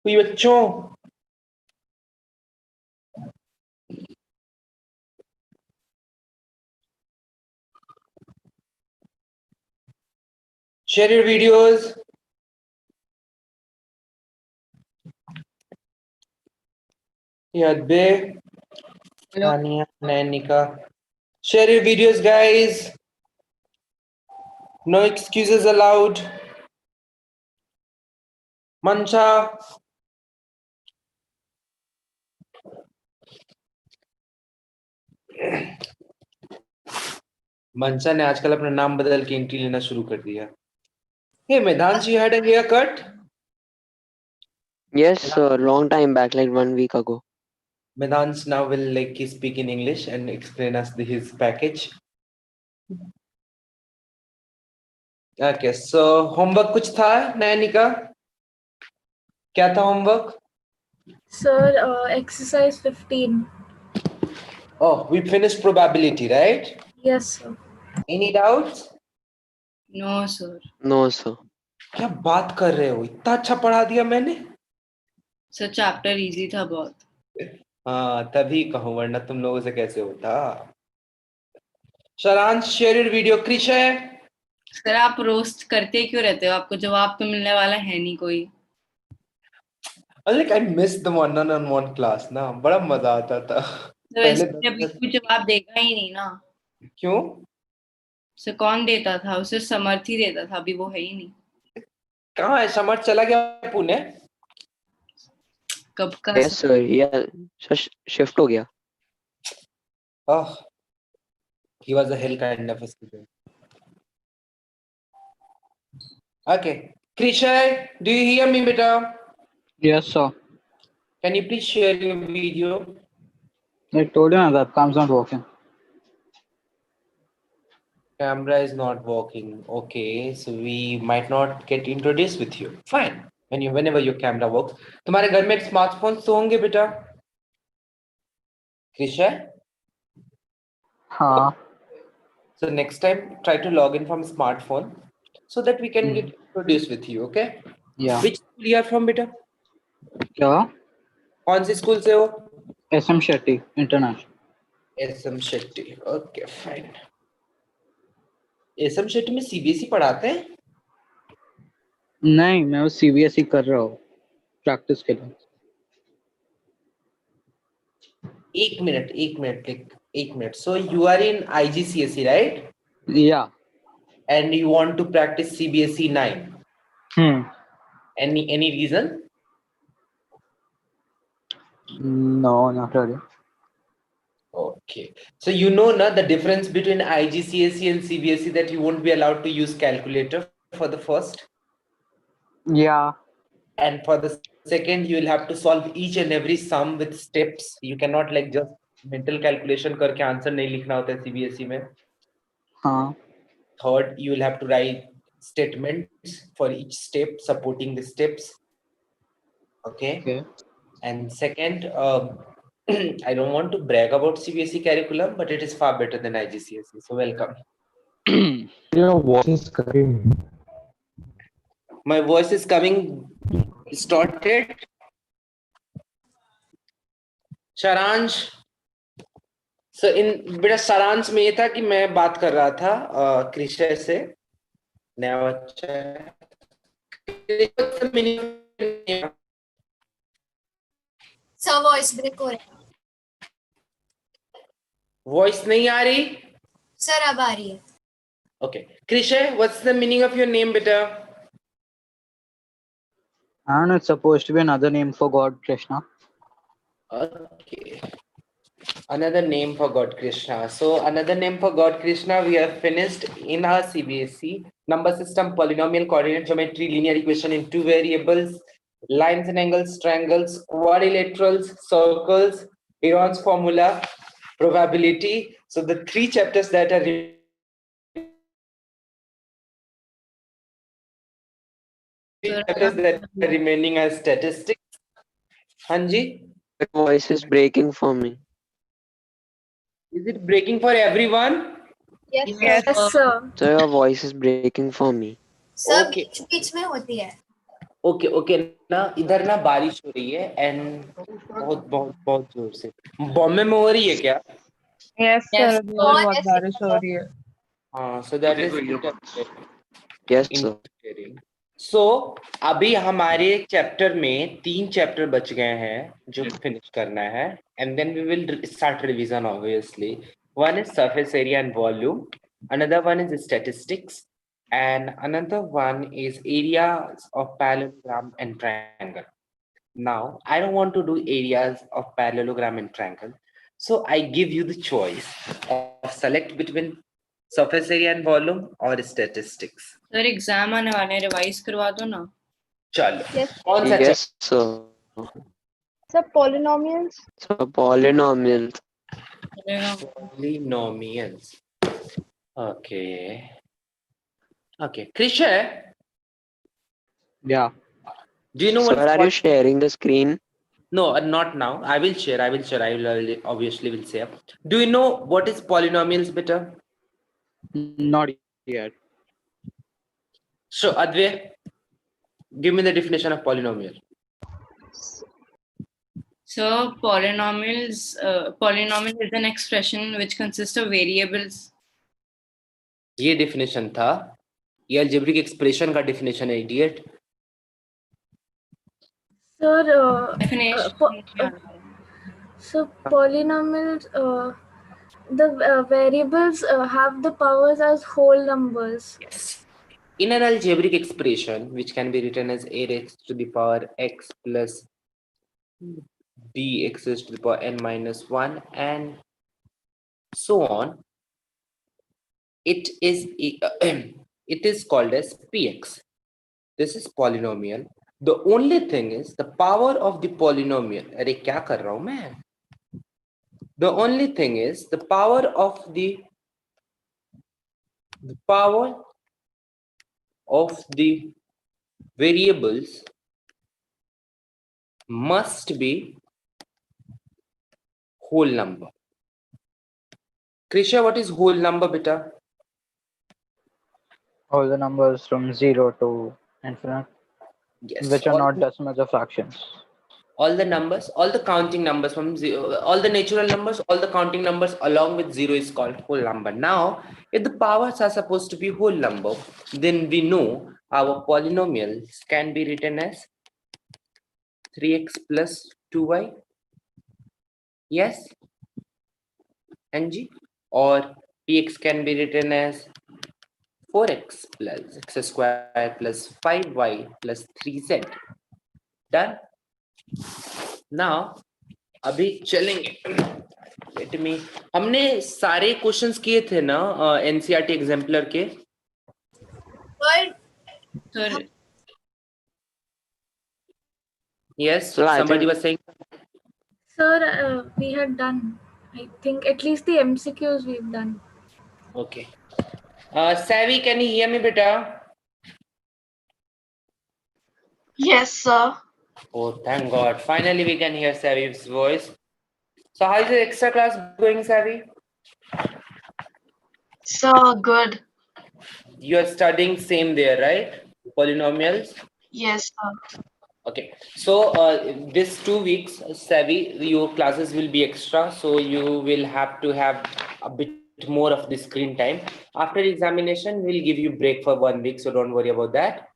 कोई बच्चों share your videos. Yadbe, Tania, Nanika. Share your videos, guys. No excuses allowed. Mancha. मंचा ने आजकल अपना नाम बदल के एंट्री लेना शुरू कर दिया. Hey, Medhansh, you had a haircut? Yes, sir. Long time back, like 1 week ago. Medhansh now will speak in English and explain us his package. Okay, so homework कुछ था नैनिका? क्या था homework? Sir, exercise 15. Oh, we finished probability, right? Yes, sir. Any doubts? No, sir. No, sir. क्या बात कर रहे हो? इतना अच्छा पढ़ा दिया मैंने? Sir, chapter easy था बहुत. हाँ, तभी कहूँ वरना तुम लोगों से कैसे होता? शरांश, share your video. Krish है? सर आप रोस्ट करते क्यों रहते हो? आपको जवाब तो मिलने वाला है नहीं कोई. I missed the one-on-one class ना, बड़ा मजा आता था. तो वैसे अभी कोई जवाब देगा ही नहीं ना. क्यों? सर कौन देता था? उसे समर्थ ही देता था. अभी वो है ही नहीं. कहाँ है समर्थ? चला गया पुणे? कब का? Yes, sir. Yeah, shift हो गया. Oh, he was a hell kind of a student. Okay, Krishay, do you hear me, beta? Yes, sir. Can you please share your video? I told you now that cam's not working. Camera is not working. Okay, so we might not get introduced with you. Fine. Whenever your camera works. तुम्हारे घर में smartphones तो होंगे बेटा? Krishay? हाँ. So next time try to log in from smartphone so that we can get introduced with you, okay? Yeah. Which school you are from, beta? क्या? कौन सी school से हो? SM Shetty International. SM Shetty. Okay, fine. SM Shetty में CBSE पढ़ाते हैं? नहीं, मैं वो CBSE कर रहा हूँ प्रैक्टिस के लिए. एक minute. So you are in IGCSE, right? Yeah. And you want to practice CBSE 9. Any reason? No, not really. Okay. So you know na the difference between IGCSE and CBSE that you won't be allowed to use calculator for the first. Yeah. And for the second, you will have to solve each and every sum with steps. You cannot just mental calculation करके answer नहीं लिखना होता है CBSE में. हाँ. Third, you will have to write statements for each step, supporting the steps. Okay. And second, I don't want to brag about CBSE curriculum, but it is far better than IGCSE. So welcome. Your voice is coming. My voice is coming distorted. Sharansh. So बेटा सारांश में ये था कि मैं बात कर रहा था कृषय से नया बच्चा सर वॉइस ब्रेक हो रहा है. वॉइस नहीं आ रही? सर अब आ रही है. Okay. Krishay, what's the meaning of your name, beta? I don't know, it's supposed to be another name for God, Krishna. Okay. Another name for God Krishna. So another name for God Krishna, we have finished in our CBSE. Number system, polynomial, coordinate geometry, linear equation in two variables, lines and angles, triangles, quadrilaterals, circles, Heron's formula, probability. So the three chapters that are remaining are statistics. Hanji? Your voice is breaking for me. Is it breaking for everyone? Yes, sir. So your voice is breaking for me. Sir Okay. बीच में होती है. Okay okay ना, इधर ना बारिश हो रही है एंड बहुत बहुत बहुत जोर से। बॉम्बे में हो रही है क्या? Yes Yes, sir, sir. बहुत बारिश हो रही है। हाँ, so that is Yes, sir. Interesting. So अभी हमारे चैप्टर में 3 चैप्टर बच गए हैं जो फिनिश करना है, and then we will start revision obviously. One is surface area and volume, another one is statistics, and another one is areas of parallelogram and triangle. Now I don't want to do areas of parallelogram and triangle, so I give you the choice of select between surface area and volume or statistics. Sir exam आने वाले हैं, revise करवा दो ना। चलो, Yes. कौन सा Yes, sir. Sir, polynomials. So polynomials. चलेगा। polynomials? Okay. Okay. Krisha, Yeah. do you know what Sir, is are you sharing the screen? No, not now. I will share. I will obviously will share. Do you know what is polynomials, beta? Not yet. So, Advay, give me the definition of polynomial. So polynomial is an expression which consists of variables. ये definition था। ये algebraic expression का definition है, idiot. Sir, Definition. so polynomials, the variables have the powers as whole numbers. Yes. In an algebraic expression, which can be written as a raised to the power x plus b x raised to the power n minus 1 and so on, it is it is called as px. This is polynomial. The only thing is the power of the polynomial. अरे क्या कर रहा हूं मैं? The only thing is the power of the variables must be whole number. Krisha, what is whole number, beta? All the numbers from 0 to infinite, Yes. which are not decimals or fractions. All the numbers, all the counting numbers from 0, all the natural numbers, all the counting numbers along with 0 is called whole number. Now, if the powers are supposed to be whole number, then we know our polynomials can be written as 3x plus 2y. Yes, NG, or px can be written as 4x plus x square plus 5y plus 3z. Done. Now, अभी चलेंगे। Let me, हमने सारे questions किए थे ना NCERT exemplar के? But Sir, Yes, So I somebody think was saying. Sir, we had done, I think, at least the MCQs we've done. Okay. Savvy, can you hear me, beta? Yes, sir. Oh, thank God. Finally, we can hear Savvy's voice. So, how is the extra class going, Savvy? Sir, good. You are studying same there, right? Polynomials. Yes, sir. Okay. So, this 2 weeks, Savvy, your classes will be extra. So, you will have to have a bit more of the screen time. After examination, we'll give you break for 1 week. So, don't worry about that.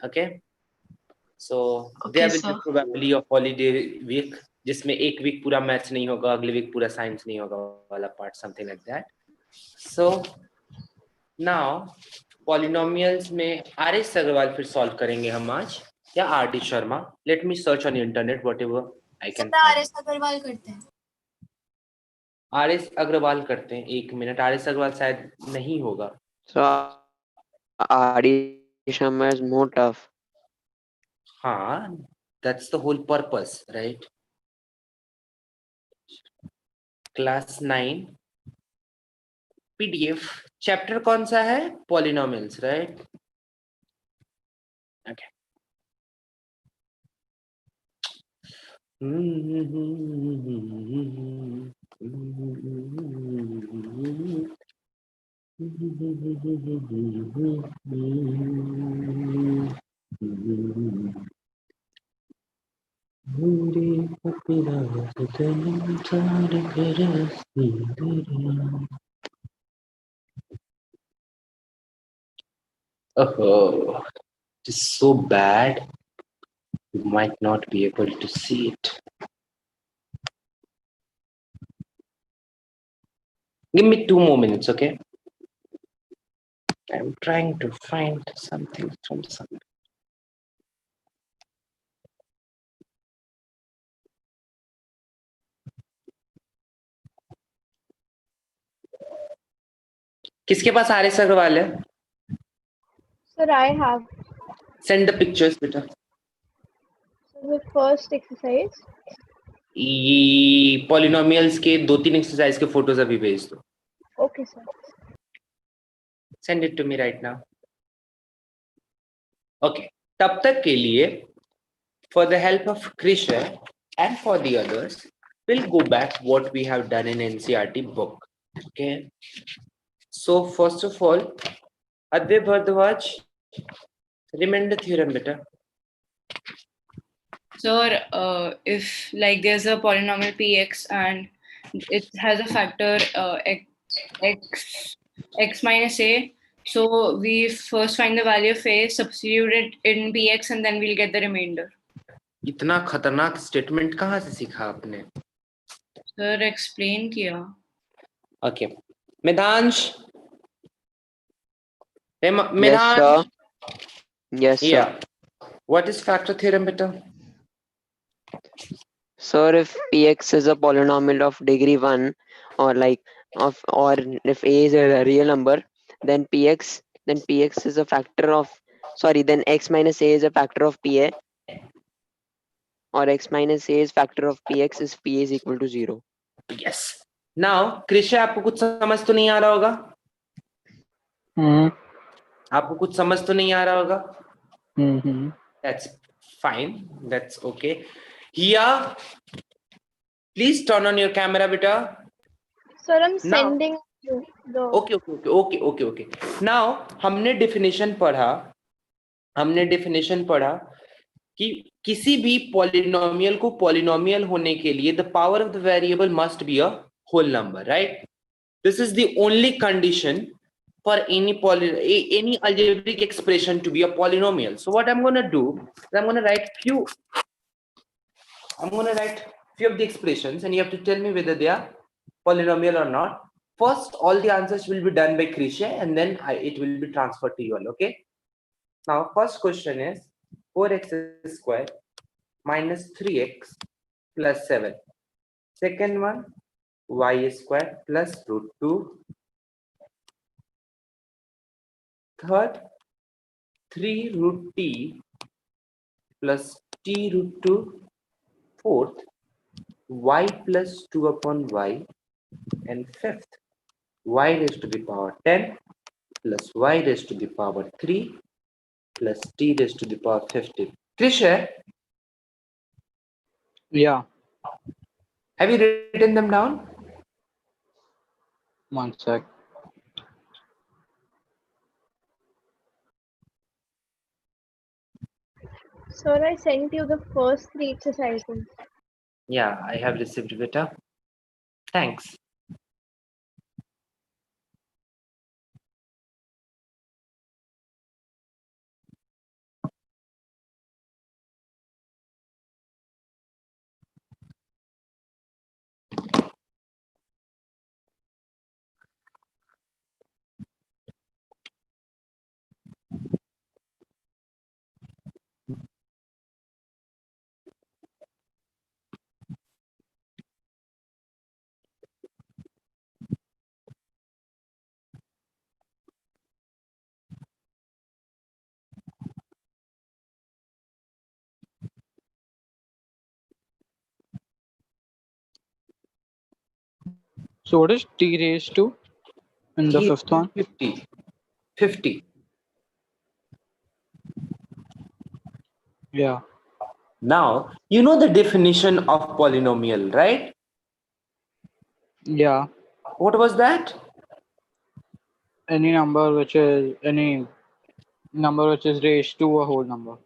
Okay. So, there Okay, will be sir. probably a holiday week. जिसमें एक week पूरा maths नहीं होगा, अगले week पूरा science नहीं होगा वाला part, something like that. So now polynomials में आर.एस. अग्रवाल फिर सॉल्व करेंगे हम आज, या R D. Sharma. Let me search on internet whatever I can sir find. R S. Agarwal करते हैं। आर.एस. अग्रवाल करते हैं. एक मिनट, आर.एस. अग्रवाल शायद नहीं होगा. so RD Sharma is more tough. हाँ, that's the whole purpose, right? Class 9 PDF. Chapter कौन सा है? Polynomials, right? Okay. Oh, it is so bad. You might not be able to see it. Give me 2 more minutes, okay? I'm trying to find something from somewhere. किसके पास R S Agarwal है? Sir, I have. Send the pictures, बेटा. So the first exercise. ये polynomials के 2-3 exercise के photos अभी भेज दो. Okay, sir. Send it to me right now. Okay. तब तक के लिए, for the help of Krisha and for the others, we'll go back what we have done in NCERT book. Okay. So first of all, Advay Bhardwaj, remember the theorem, beta. So if like there's a polynomial px and it has a factor x minus a, so we first find the value of a, substitute it in px, and then we'll get the remainder. इतना खतरनाक statement कहाँ से सीखा आपने? Sir, explain किया. Okay. Medhansh. Hey, Yes, Medhansh. sir. Yes, sir. Yeah. What is factor theorem, beta? Sir, if px is a polynomial of degree 1, or if a is a real number, then px is a factor of, then x minus a is a factor of pa, or x minus a is factor of px is pa is equal to 0. Yes. Now, Krisha, आपको कुछ समझ तो नहीं आ रहा होगा? आपको कुछ समझ तो नहीं आ रहा होगा? That's fine. That's okay. Here, please turn on your camera, beta. Sir, I'm Now- sending you the. Okay. Now, हमने definition पढ़ा कि किसी भी polynomial को polynomial होने के लिए the power of the variable must be a whole number, right? This is the only condition for any algebraic expression to be a polynomial. So what I'm going to do is I'm going to write few of the expressions, and you have to tell me whether they are polynomial or not. First, all the answers will be done by Krisha, and then it will be transferred to you all. Okay. Now, first question is 4x squared minus 3x plus 7. Second one, y squared plus root 2. Third, 3 root t plus t root 2. Fourth, y plus 2 upon y. And fifth, y raised to the power 10 plus y raised to the power 3 plus t raised to the power 15. Krisha, Yeah, have you written them down? one sec. Sir, I sent you the first 3 exercises. Yeah, I have received beta. Thanks. So what is t raised to in the T fifth one? 50. 50. Yeah, Now, you know the definition of polynomial, right? yeah. What was that? Any number which is raised to a whole number.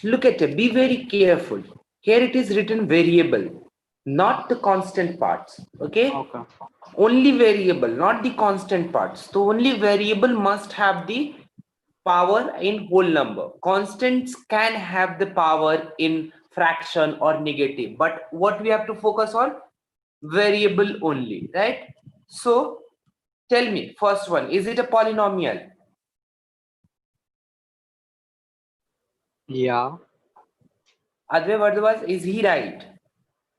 Look at it, be very careful. Here it is written variable, not the constant parts. Okay? Okay. Only variable, not the constant parts. So only variable must have the power in whole number. Constants can have the power in fraction or negative, but what we have to focus on? Variable only, right? So tell me, first one, is it a polynomial? Yeah. Advay Vardhavas, is he right?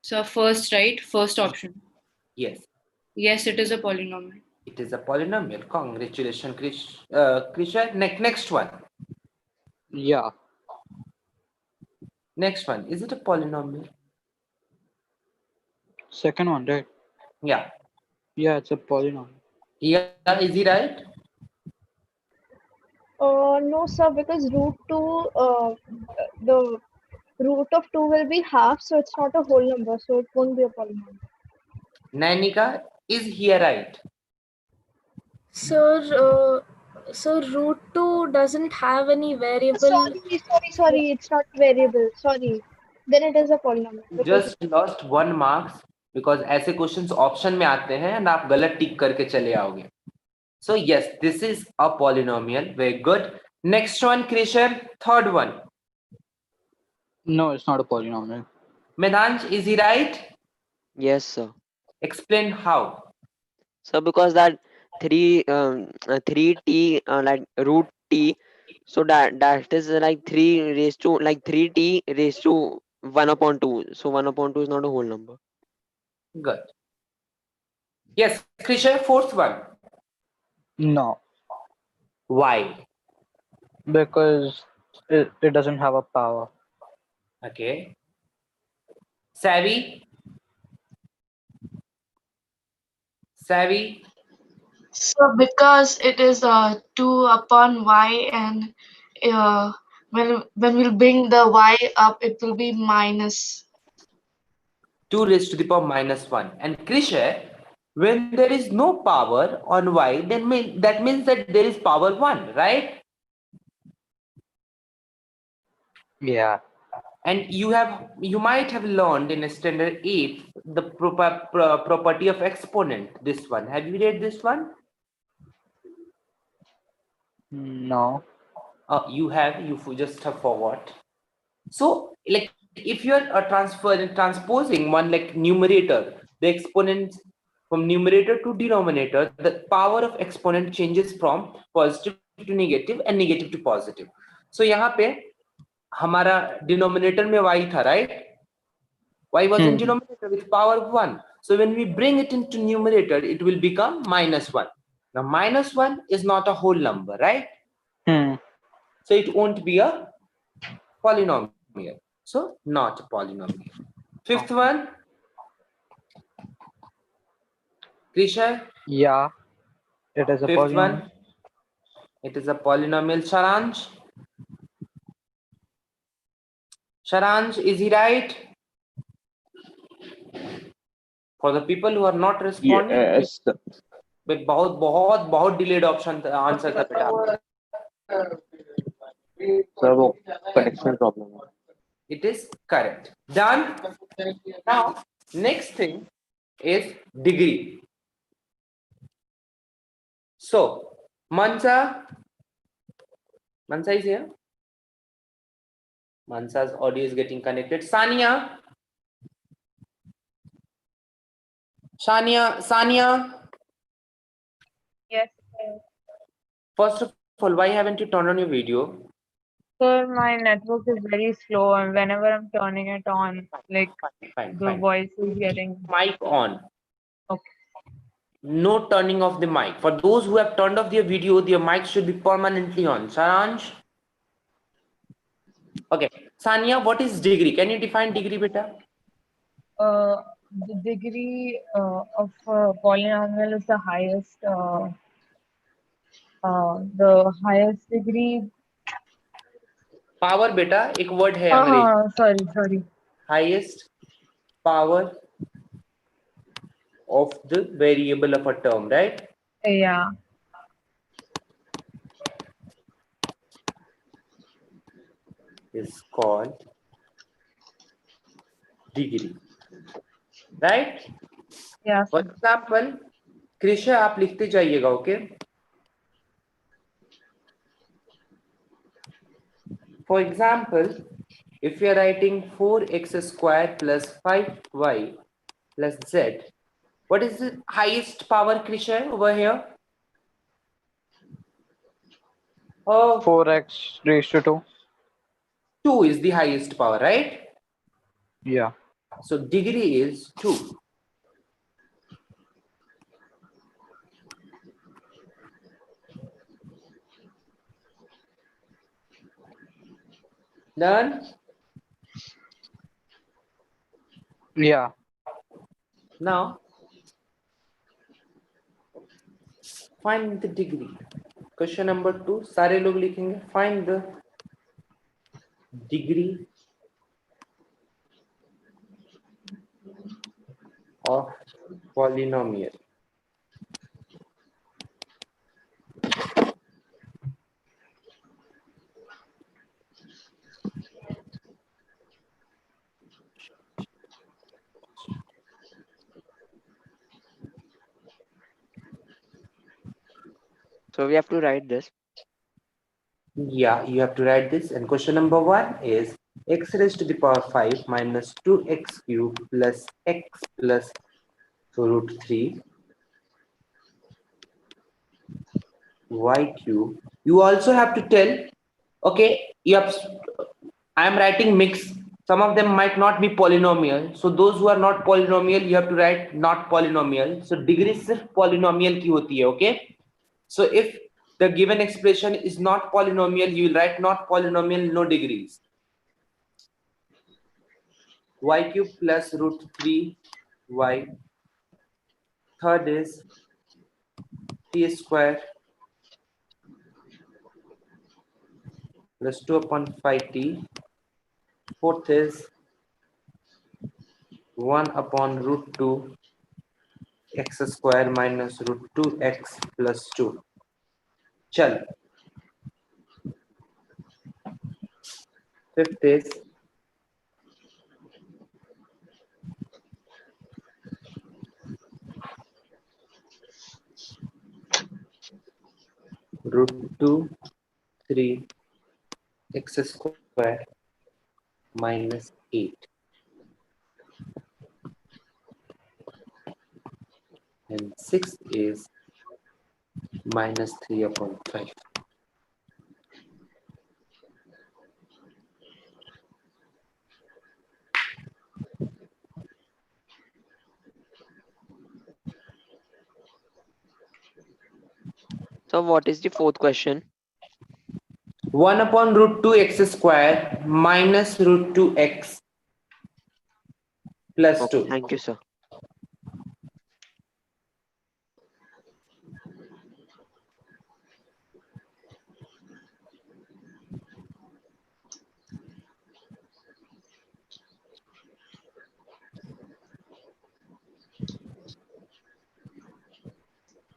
So first, right? First option. Yes, Yes, it is a polynomial. it is a polynomial. Congratulations, Krisha. Next one. Yeah. Next one. Is it a polynomial? Second one, right? Yeah. Yeah, it's a polynomial. Yeah, is he right? No, sir, because the root of 2 will be half, so it's not a whole number, so it won't be a polynomial. Nainika, is he right? Sir, so root 2 doesn't have any variable. Sorry, it's not variable. Sorry. Then it is a polynomial. Because Just lost 1 marks because ऐसे questions option में आते हैं and आप गलत टिक करके चले आओगे. So yes, this is a polynomial. Very good. Next one, Krishan. Third one. No, it's not a polynomial. Medhansh, is he right? Yes, sir. Explain how. So because that 3t like root t, so that is like 3 raised to like 3t raised to 1/2. So 1/2 is not a whole number. Good. Yes, Krishan, fourth one. No, Why? because it doesn't have a power. Okay. Savvy? Savvy? So because it is 2 upon y, and when we'll bring the y up, it will be minus. 2 raised to the power minus 1. And Krishan, when there is no power on y, then that means that there is power 1, right? Yeah. And you might have learned in a standard 8 the property of exponent. This one. Have you read this one? No. You just have forgot. So, like, if you are transposing one like numerator, the exponents from numerator to denominator, the power of exponent changes from positive to negative and negative to positive. So, यहाँ पे हमारा denominator में y था, right? Y was in denominator with power of 1. So when we bring it into numerator, it will become minus 1. Now minus 1 is not a whole number, right? So it won't be a polynomial. So not a polynomial. Fifth one. Krisha? Yeah, it is a Fifth polynomial. one. It is a polynomial. Sharansh? Sharansh, is he right? For the people who are not responding, Yes. बहुत बहुत बहुत delayed option answer था बेटा. Sir, वो connection problem है. It is correct. Done. Now, next thing is degree. So, Mansa is here. Mansa's audio is getting connected. Sania. Yes, First of all, why haven't you turned on your video? sir, my network is very slow, and whenever I'm turning it on, like Fine. voice is getting. Mic on. Okay. No turning off the mic. For those who have turned off their video, their mic should be permanently on. Saransh? Okay. Sania, what is degree? Can you define degree, beta? The degree of polynomial is the highest degree. Power, beta, एक word है अंग्रेजी. Sorry. Highest power of the variable of a term, right? Yeah. is called degree, right? Yeah, For sir. example, Krisha आप लिखते जाइएगा, okay? For example, if we are writing 4x square plus 5y plus z, what is the highest power, Krisha, over here? 4x raised to 2. 2 is the highest power, right? Yeah. So degree is 2. Done? Yeah. Now, find the degree. Question number 2, सारे लोग लिखेंगे, find the degree of polynomial. So we have to write this. Yeah, you have to write this. And question number 1 is x raised to the power 5 minus 2x cubed plus x plus root 3 y cube. You also have to tell, okay, you have, I am writing mix. Some of them might not be polynomial. So those who are not polynomial, you have to write not polynomial. So degree सिर्फ polynomial की होती है, okay? So if the given expression is not polynomial, you will write not polynomial, no degrees. Y cube plus root 3y. Third is t square plus 2 upon 5t. Fourth is 1 upon root 2 x square minus root 2x plus 2. Chal. Fifth is root 2 3 x square minus 8. And sixth is minus 3 upon 5. So what is the fourth question? 1 upon root 2 x square minus root 2x plus Okay, 2. thank you, sir.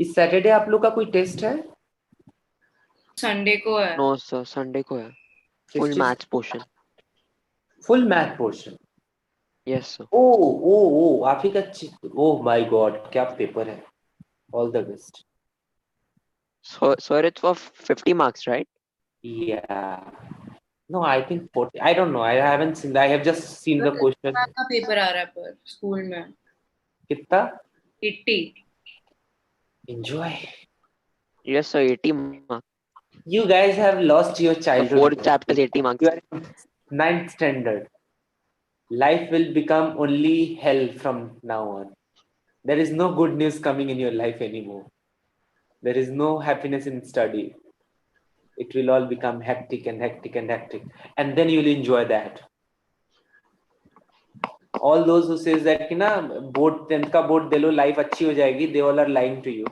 इस Saturday आप लोग का कोई test है? Sunday को है. No, sir. Sunday को है. Full maths portion. Full math portion. Yes, sir. Oh, आप ही का oh my god, क्या पेपर है? All the best. So, sir, it's for 50 marks, right? Yeah. No, I think 40. I don't know. I haven't seen. I have just seen the question. का paper आ रहा है पर school में कितना? 80. Enjoy. Yes, sir. 80 marks. You guys have lost your The childhood. fourth chapter is 80 marks. You are in 9th standard. Life will become only hell from now on. There is no good news coming in your life anymore. There is no happiness in study. It will all become hectic and hectic and hectic. And then you'll enjoy that. All those who says that कि ना board 10th का board दे लो life अच्छी हो जाएगी, they all are lying to you.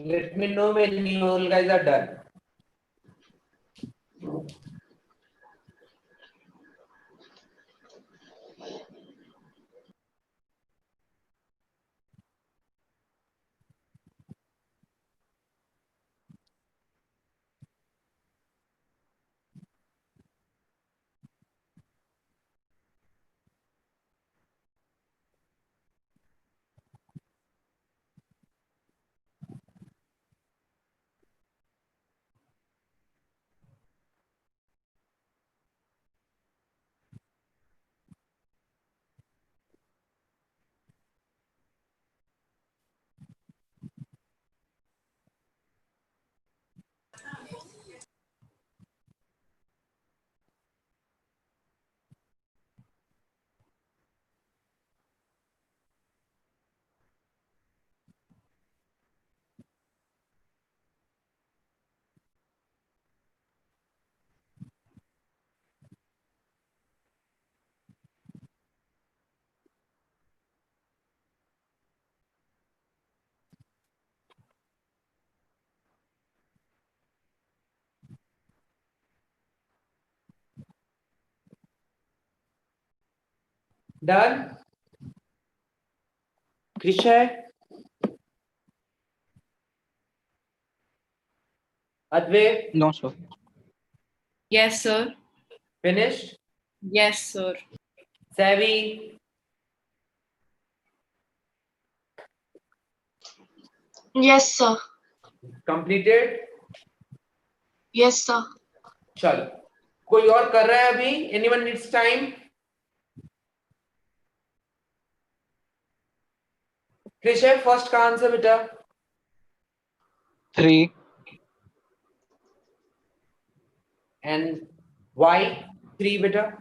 Let me know when you all guys are done. Done? Krishay? Advait? No, sir. Yes, sir. Finished? Yes, sir. Savvy? Yes, sir. Completed? Yes, sir. चलो कोई और कर रहा है अभी? Anyone needs time? Krishay, first का answer बेटा? 3. And why 3 बेटा?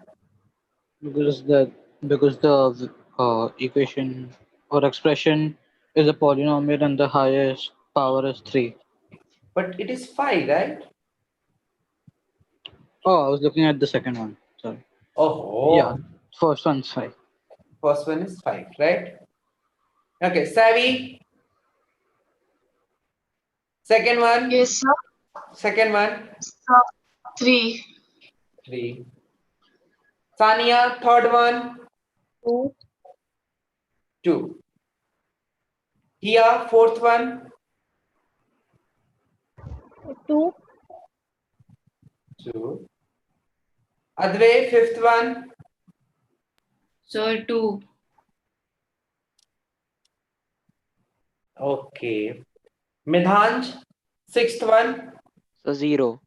Because the equation or expression is a polynomial and the highest power is 3. But it is 5, right? Oh, I was looking at the second one. Sorry. Oh, Yeah, first one's 5. first one is 5, right? Okay, Savvy. Second one. Yes, sir. Second one. Sir. 3. 3. Sania, third one. 2. 2. Here, fourth one. 2. 2. Advait, fifth one. Sir, 2. Okay. Midhanj, sixth one. So 0.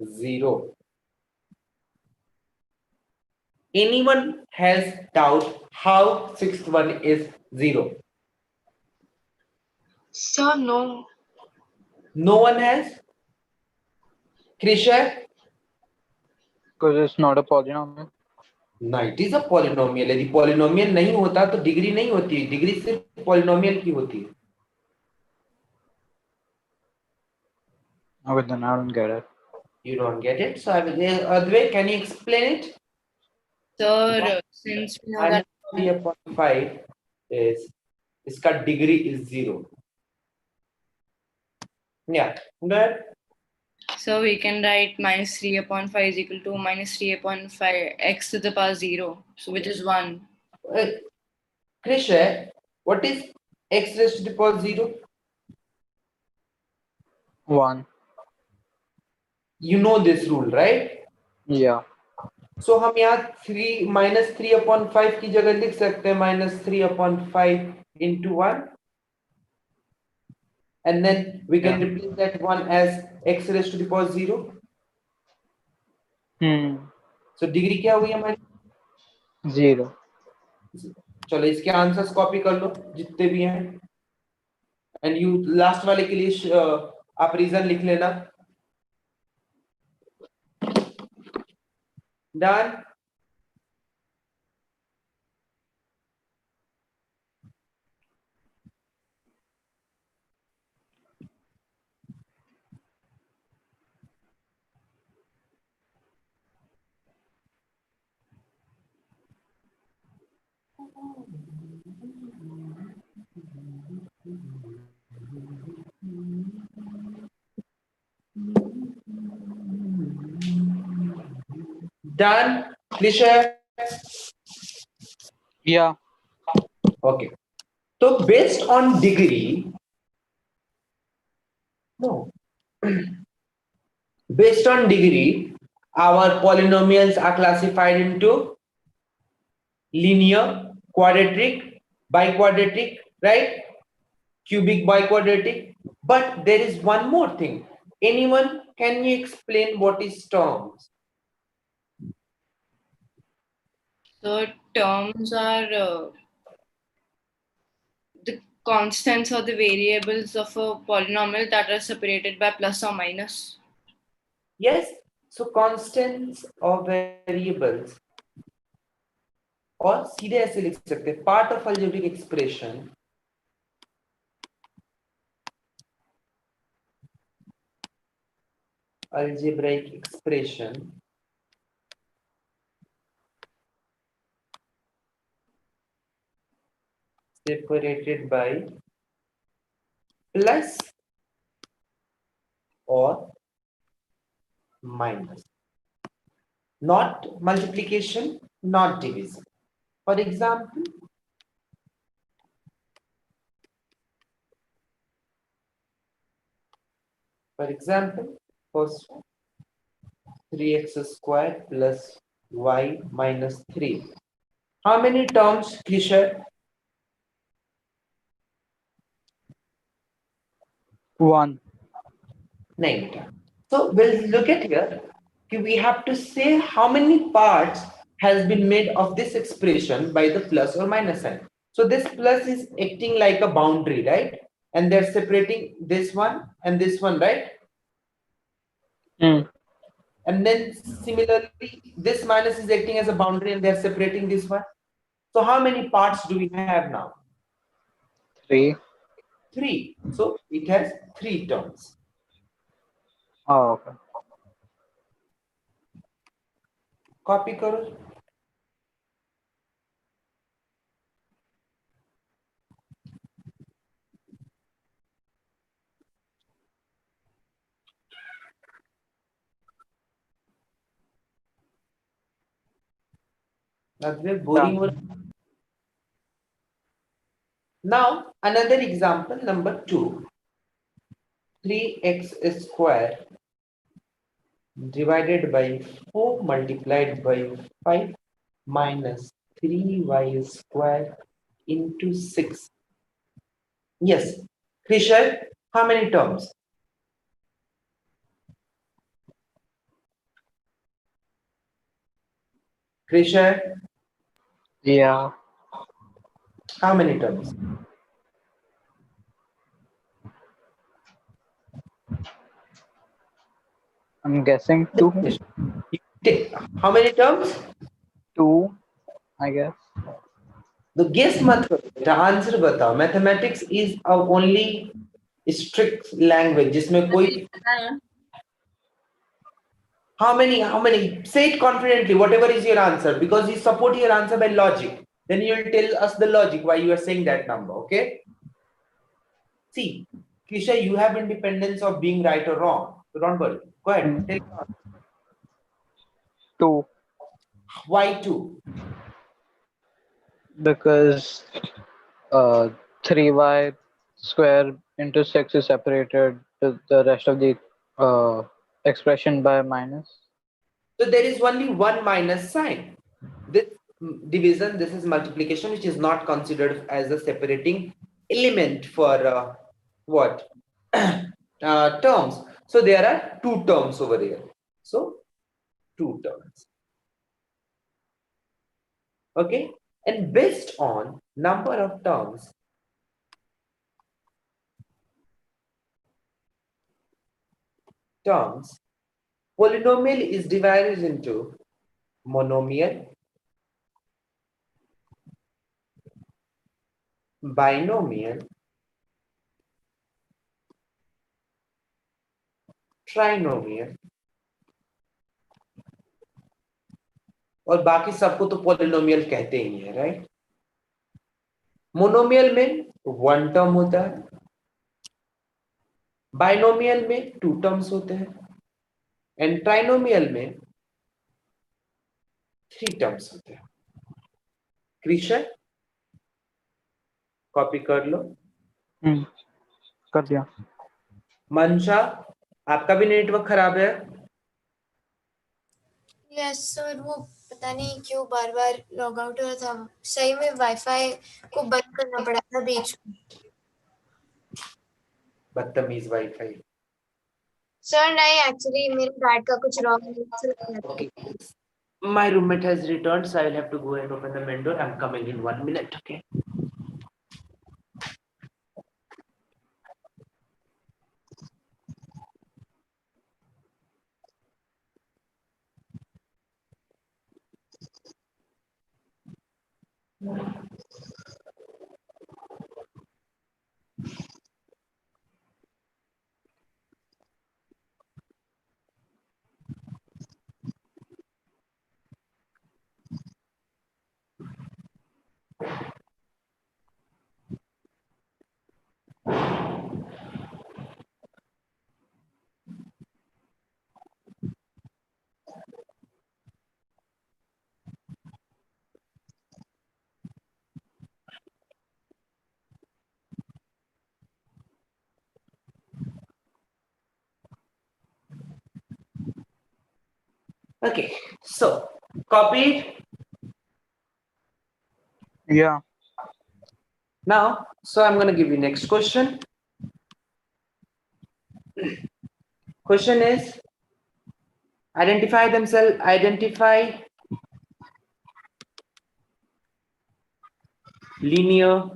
0. Anyone has doubt how sixth one is 0? Sir, no. No one has? Krisha? Because it's not a polynomial. No, it is a polynomial. यदि polynomial नहीं होता तो degree नहीं होती, degree सिर्फ polynomial की होती है. Okay, then I don't get it. You don't get it, so I will. Advait, can you explain it? Sir, since we know that. -3/5 is इसका degree is 0. Yeah, good. So we can write -3/5 is equal to -3/5 x to the power 0. So which is 1. Krisha, what is x raised to the power 0? 1. You know this rule, right? Yeah. So हम यहाँ 3 -3/5 की जगह लिख सकते हैं -3/5 into 1, and then we can Yeah. replace that one as x raised to the power 0. So degree क्या हुई हमारी? 0. चलो इसके आंसर्स कॉपी कर लो जितने भी हैं, एंड यू लास्ट वाले के लिए आप रीजन लिख लेना. Done. Done, Krisha? Yeah. Okay. So based on degree, no. Based on degree, our polynomials are classified into linear, quadratic, biquadratic, right? Cubic, biquadratic. But there is one more thing. Anyone, can you explain what is terms? So terms are the constants or the variables of a polynomial that are separated by plus or minus. Yes. So constants or variables और सीधे ऐसे लिख सकते हैं part of algebraic expression separated by plus or minus, not multiplication, not division. For example, first 3x squared plus y minus 3. How many terms, Kishore? 1. 9. So we'll look at here. We have to say how many parts has been made of this expression by the plus or minus sign. So this plus is acting like a boundary, right? And they're separating this one and this one, right? And then similarly, this minus is acting as a boundary and they're separating this one. So how many parts do we have now? 3. 3. So it has 3 terms. Oh, okay. Copy karo. Boring. Now another example, number 2. 3x squared divided by 4 multiplied by 5 minus 3y squared into 6. Yes, Krishan, how many terms? Krishan, Yeah. how many terms? I'm guessing 2. How many terms? 2, I guess. The guess मत करो, the answer बताओ. Mathematics is a only strict language जिसमें कोई how many say it confidently whatever is your answer, because you support your answer by logic, then you will tell us the logic why you are saying that number. Okay, see Kisha, you have independence of being right or wrong, so don't worry, go ahead. Tell me. 2. Why 2? Because 3y square into 6 is separated to the rest of the expression by minus. So there is only one minus sign. This division, this is multiplication, which is not considered as a separating element for what terms. So there are 2 terms over here. So 2 terms. Okay, and based on number of terms, polynomial is divided into monomial, binomial, trinomial, और बाकी सबको तो polynomial कहते ही है, right? Monomial में 1 term होता है, binomial में 2 टर्म्स होते हैं एंड ट्राइनोमियल में 3 टर्म्स होते हैं। कृष्ण कॉपी कर लो। कर दिया। मंशा आपका भी नेटवर्क खराब है। यस सर, वो पता नहीं क्यों बार बार लॉग आउट हो रहा था। सही में वाईफाई को बंद करना पड़ा था बीच में। बदतमीज वाईफाई। सर नहीं, एक्चुअली मेरे डैड का कुछ wrong Okay. My roommate has returned, so I will have to go and open the main door. I'm coming in 1 minute. Okay. Okay. So copied. Yeah. Now, so I'm going to give you next question. Question is identify linear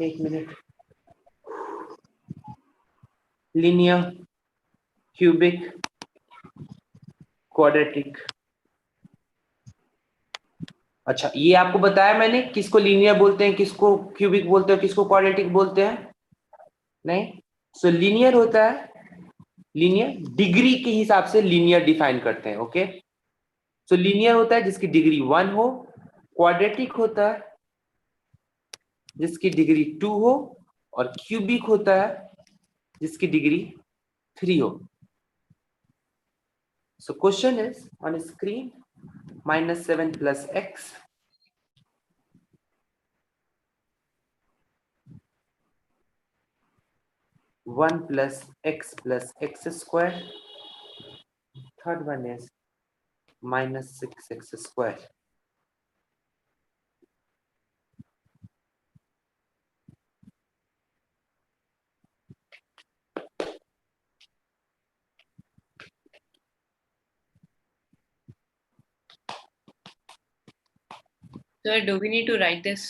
एक minute linear cubic quadratic। अच्छा, ये आपको बताया मैंने किसको linear बोलते हैं, किसको क्यूबिक बोलते हैं, किसको क्वाड्रेटिक बोलते हैं? नहीं। सो लीनियर होता है, लीनियर डिग्री के हिसाब से लीनियर डिफाइन करते हैं। ओके, सो लीनियर होता है जिसकी डिग्री 1 हो, क्वाड्रेटिक होता है जिसकी डिग्री 2 हो, और क्यूबिक होता है जिसकी डिग्री 3 हो। So question is on screen -7 + x 1 + x + x²। Third one is -6x²। So do we need to write this?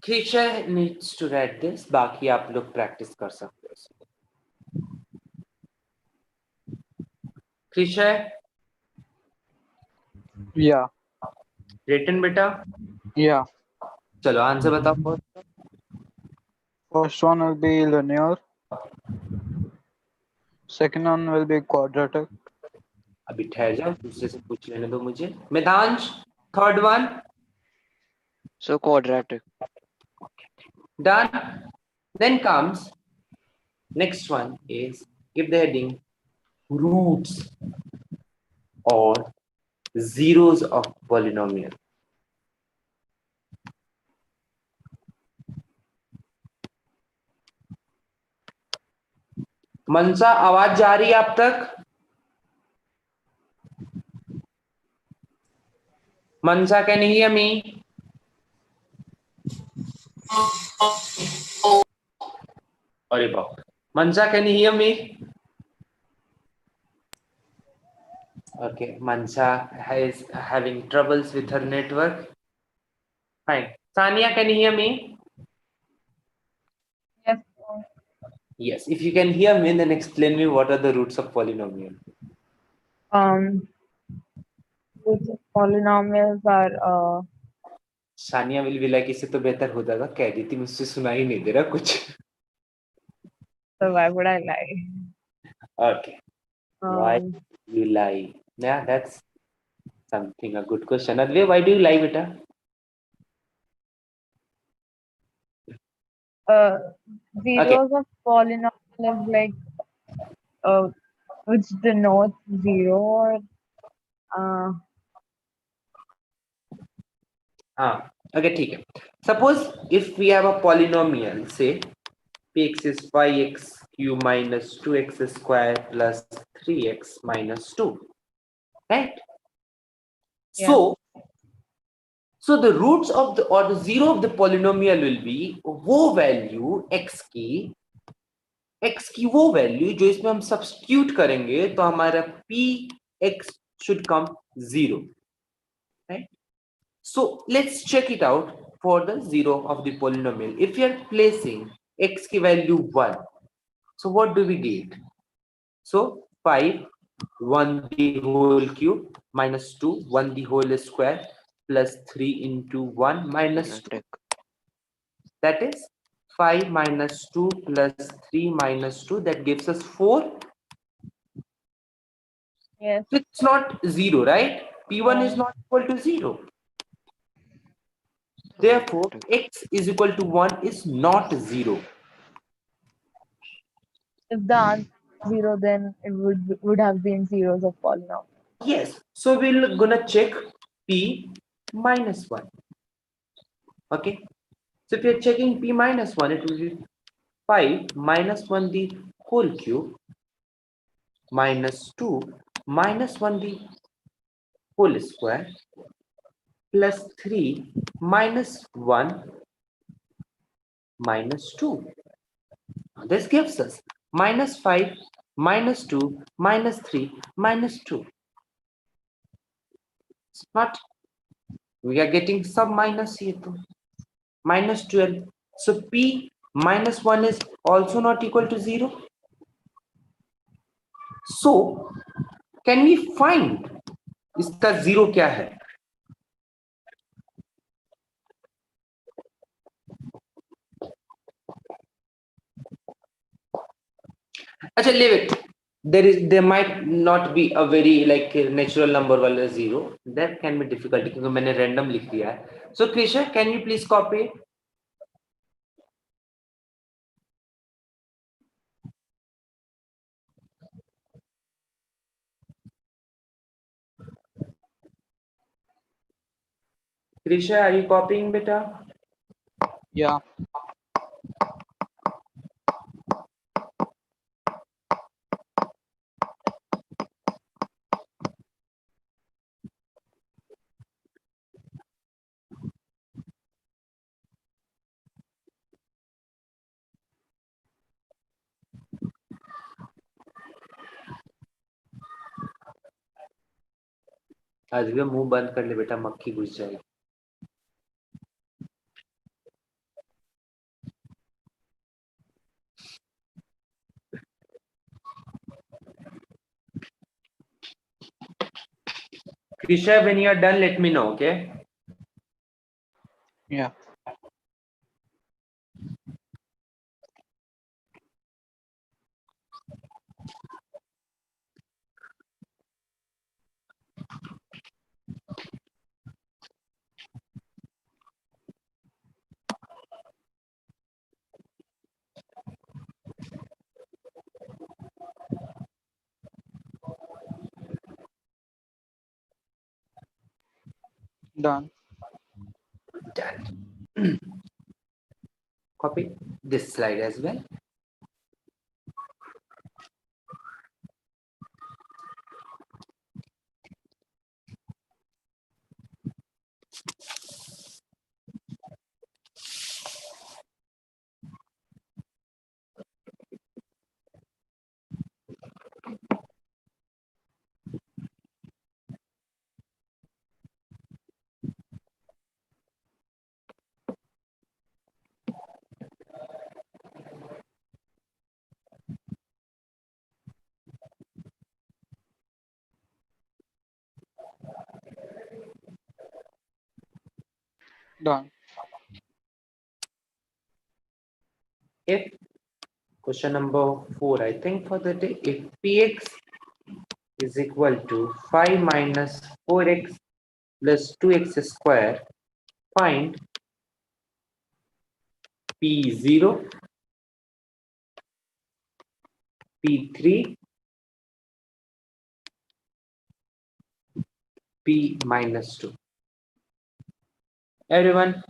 Krisha needs to write this, बाकी आप लोग प्रैक्टिस कर सकते हो। Krisha, Yeah. written बेटा? Yeah. चलो आंसर बताओ। First one will be linear. Second one will be quadratic. अभी ठहर जाओ, दूसरे से पूछ लेने दो मुझे। Mitansh, third one? So quadratic. Done. Then comes next one is give the heading roots or zeros of polynomial। मनसा, आवाज जा रही है आप तक? मनसा, can you hear me? अरे बाप, मनसा, can you hear me? Okay, Mansa is having troubles with her network. Fine. Sania, can you hear me? Yes. Yes. If you can hear me, then explain me what are the roots of polynomial. Which polynomials are Sania will be like, इससे तो बेहतर होता था, कह देती, मुझसे सुना ही नहीं दे रहा कुछ। so why would I lie? Okay. Why Um, you lie? Yeah, that's something a good question. Advay, why do you lie, beta? uh, Okay. zeros of polynomial is like uh, which denotes zero or uh, Okay, ठीक है. Suppose if we have a polynomial, say px is 5x cube minus 2x square plus 3x minus 2, right? yeah. So the roots of the or the zero of the polynomial will be वो value x की वो value जो इसमें हम substitute करेंगे तो हमारा p x should come 0, right? So let's check it out for the zero of the polynomial. If you are placing x की value 1, so what do we get? So 5 1 the whole cube minus 2 1 the whole square plus 3 into 1 minus 2. That is 5 minus 2 plus 3 minus 2, that gives us 4. Yes. So it's not 0, right? P1 is No. not equal to 0. Therefore, x is equal to 1 is not 0. If the answer is zero, then it would have been zeros of polynomial. Yes. So we're gonna check p minus 1. Okay. So if you're checking p minus 1, it will be 5 minus 1 the whole cube minus 2 minus 1 the whole square plus 3 minus 1 minus 2. This gives us minus 5 minus 2 minus 3 minus 2. It's not, we are getting some minus here too. Minus 12. So p minus 1 is also not equal to 0. So can we find इसका 0 क्या है? अच्छा, leave it. There might not be a very like natural number वाला 0. That can be difficult क्योंकि मैंने random लिख दिया है. So Krisha, can you please copy? Krisha, are you copying, beta? Yeah. आज भी मुंह बंद कर ले बेटा, मक्खी घुस जाएगी. Krisha, when you are done, let me know, okay? Yeah. Done. Done. Copy this slide as well. Done. If question number 4, I think for the day, if px is equal to 5 minus 4x plus 2x square. Find P0, P3, P minus 2. Everyone,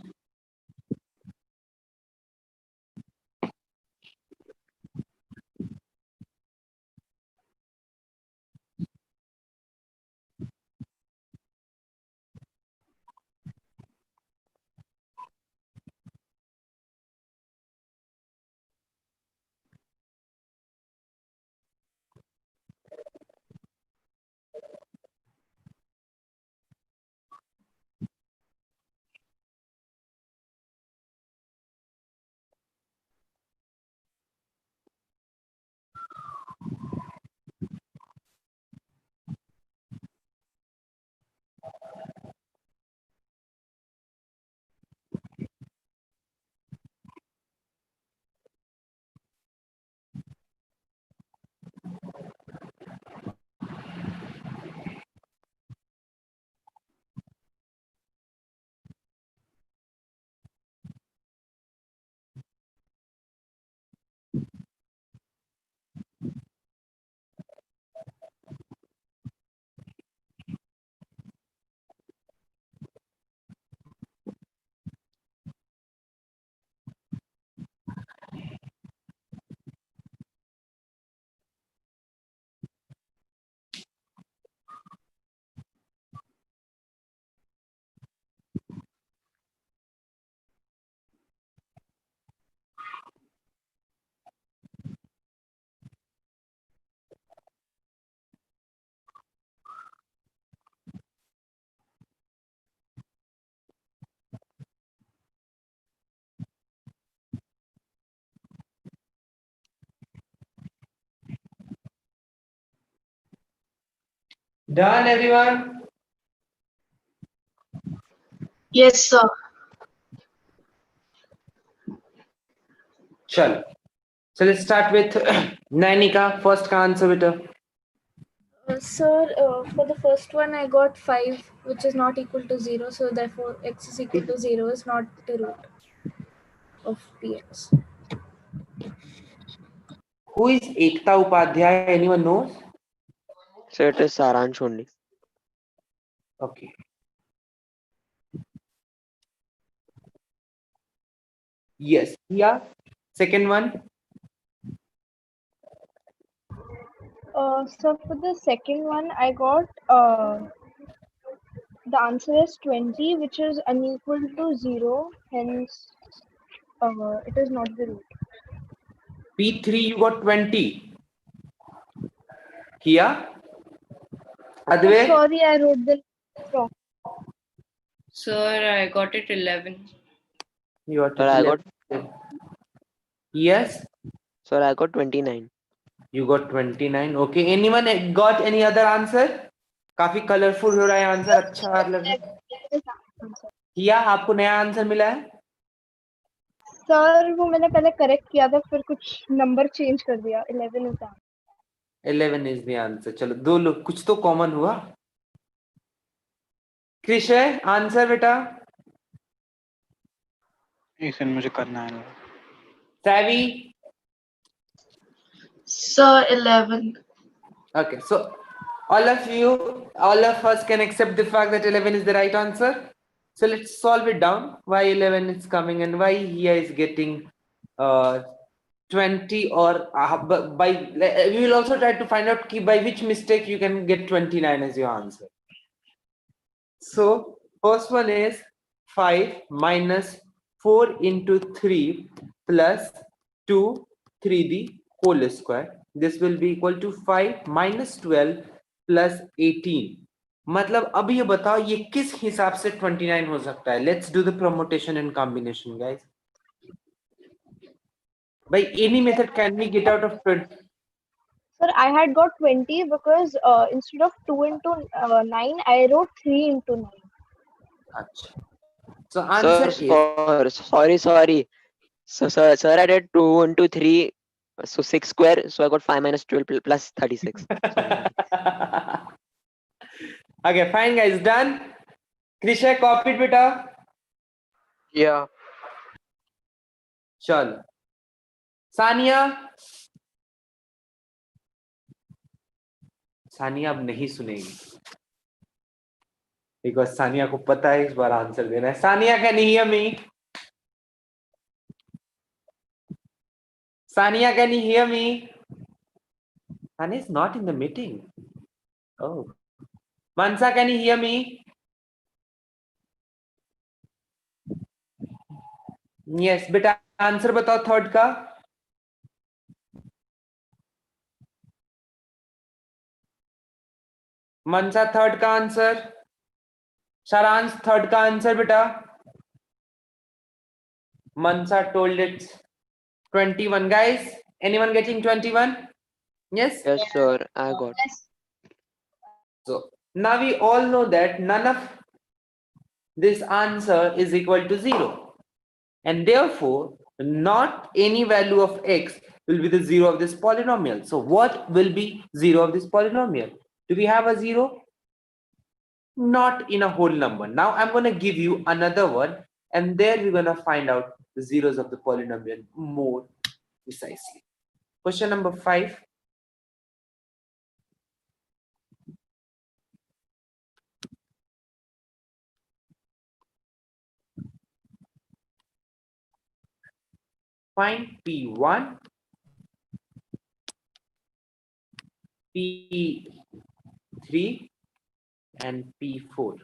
done everyone? Yes, sir. Chalo. So let's start with Nainika. First ka answer beta. Sir, for the first one, I got 5, which is not equal to 0. So therefore, x is equal to 0 is not the root of px. Who is Ekta Upadhyay? Anyone knows? So it is Saransh only. Okay. Yes. Yeah. Second one. So for the second one, I got the answer is 20, which is unequal to 0. Hence, it is not the root. P3 you got 20. Kia? Oh, Adve? sorry, I wrote the wrong. Sir, I got it 11. You got Sir, it I got 11. Yes. Sir, I got 29. You got 29. Okay. Anyone got any other answer? काफी colourful हो रहा है answer अच्छा लग रहा है किया आपको नया आंसर मिला है सर वो मैंने पहले करेक्ट किया था फिर कुछ नंबर चेंज कर दिया 11 इज 11 इज द आंसर चलो दो लोग कुछ तो कॉमन हुआ क्रिश है आंसर बेटा इसे मुझे करना है savvy Sir, 11. okay so all of us can accept the fact that 11 is the right answer so let's solve it down why 11 is coming and why here is getting 20 or by we will also try to find out by which mistake you can get 29 as your answer. So first one is 5 minus 4 into 3 plus 2 3d whole square. This will be equal to 5 minus 12 plus 18. मतलब अब ये बताओ ये किस हिसाब से 29 हो सकता है. Let's do the permutation and combination, guys. By any method can we get out of 20? Sir, I had got 20 because instead of 2 into 9, I wrote 3 into 9. Achha. So answer is sorry. So sir, I did 2 into 3, so 6 square. So I got 5 minus 12 plus 36. Sorry. Okay, fine guys, done. Krisha, copy it beta. Yeah. चलो सानिया सानिया अब नहीं सुनेगी because Sania को पता है इस बार answer देना है. Sania, can you hear me? Sania, can you hear me? Sania is not in the meeting. Oh, Mansa, can you hear me? Yes बेटा, आंसर बताओ थर्ड का. मनसा, थर्ड का आंसर. सारांश, थर्ड का आंसर बेटा. Mansa told it's 21. Guys, anyone getting 21? Yes? Yes, sir. I got. So now we all know that none of this answer is equal to 0. And therefore, not any value of x will be the 0 of this polynomial. So what will be 0 of this polynomial? Do we have a 0? Not in a whole number. Now I'm going to give you another one, and there we're going to find out the zeros of the polynomial more precisely. Question number 5. Find P1, P3, and P4.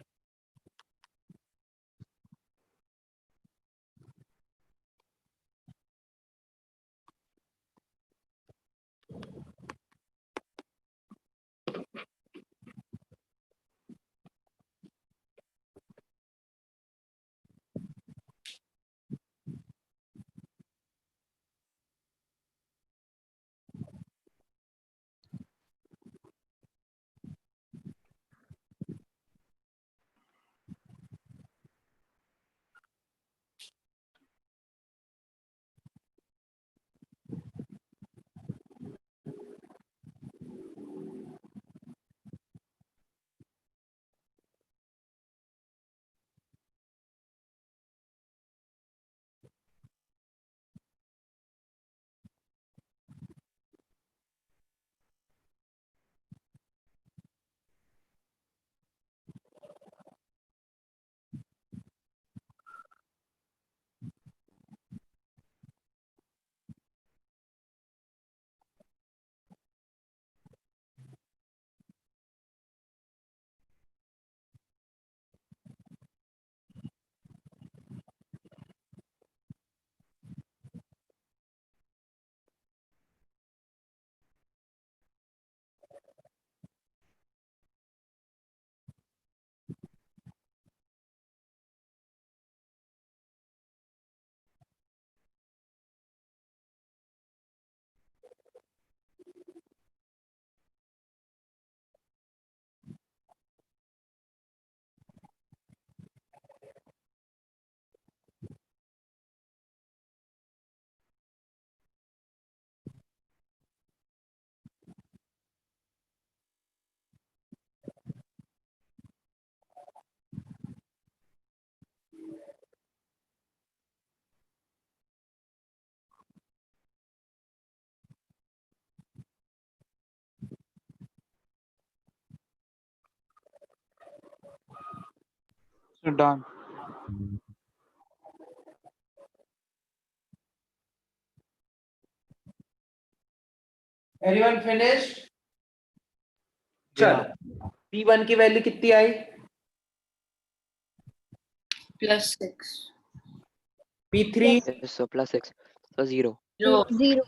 So done. Everyone finished? Yeah. चलो P1 की value कितनी आई? +6. P3, Yes, so +6. So 0. 0. 0.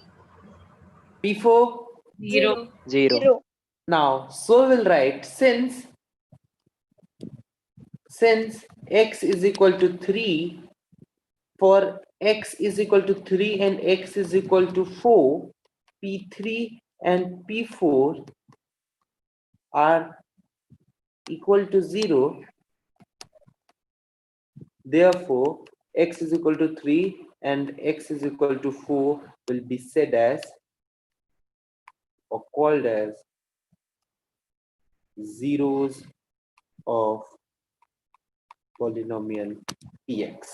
P4. 0. 0. 0. Now, so we'll write since x is equal to 3, for x is equal to 3 and x is equal to 4, P3 and P4 are equal to 0. Therefore, x is equal to 3 and x is equal to 4 will be said as or called as zeros of polynomial px.